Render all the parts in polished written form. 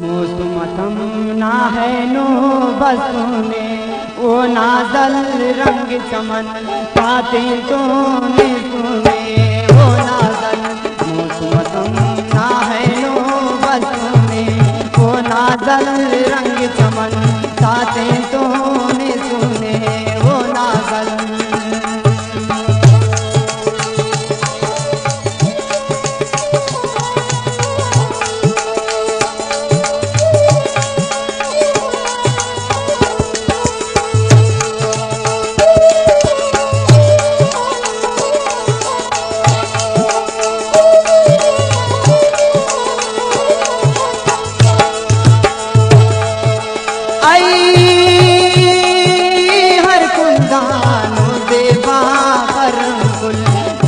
मौसमतम ना है नो बसने वो नाजल रंग चमन पाते तो ने सुने वो नाजल। मौसमतम ना है नो बसने वो नाजल रंग चमन पाते तो ने सुने वो नाजल।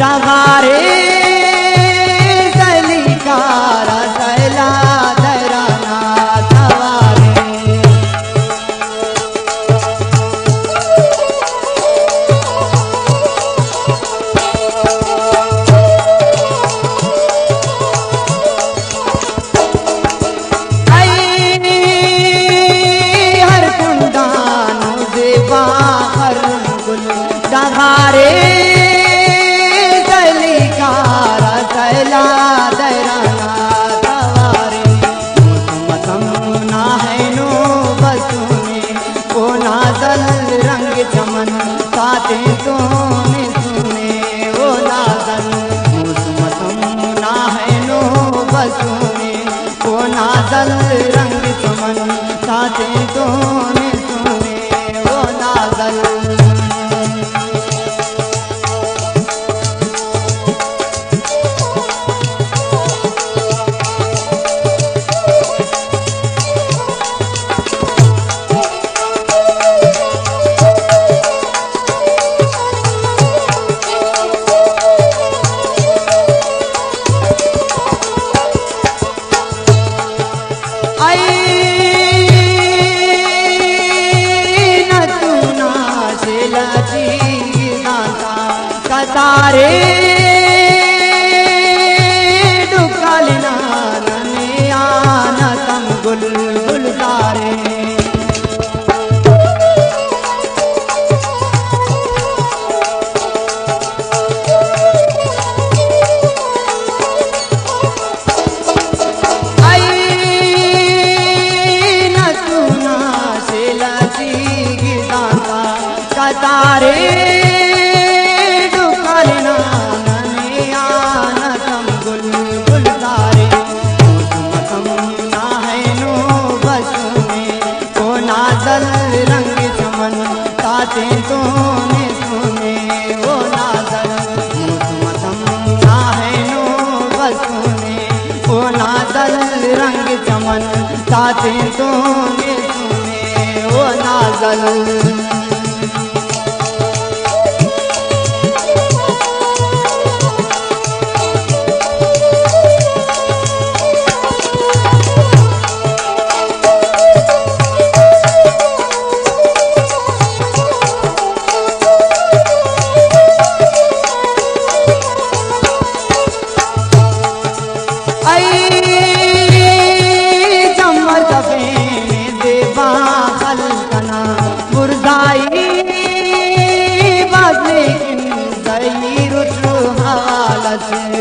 सवारे सलीकारा सैला दराना सवारे हर कुंदानो देवा हर गुल सवारे चमन साते तो ने सुने वो नाजल। मौसमतम ना है नो बसने वो नाजल रंग चमन साते तो ने सुने वो नाजल। तारे डुकालिना नने आना तम गुल गुल तारे आई न सुना शेला जी गिदाता कतारे रंग चमन ताते तो ने सुने वो नाजल। मौसमतम ना है नो बसने वो नाजल रंग चमन ताते तो ने सुने वो नाजल।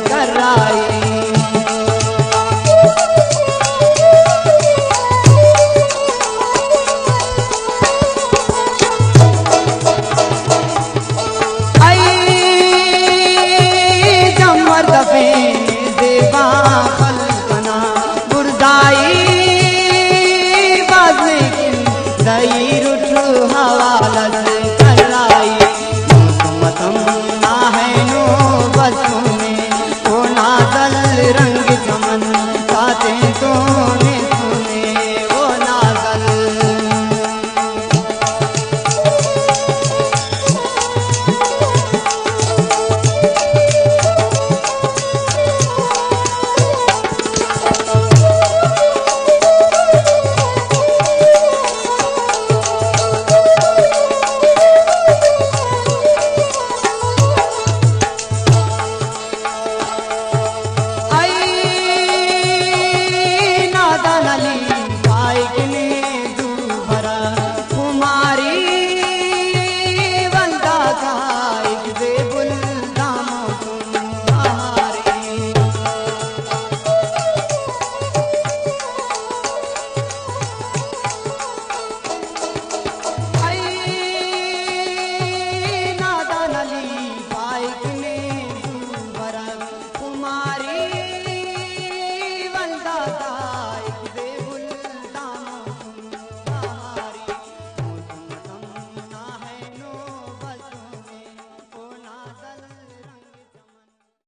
कर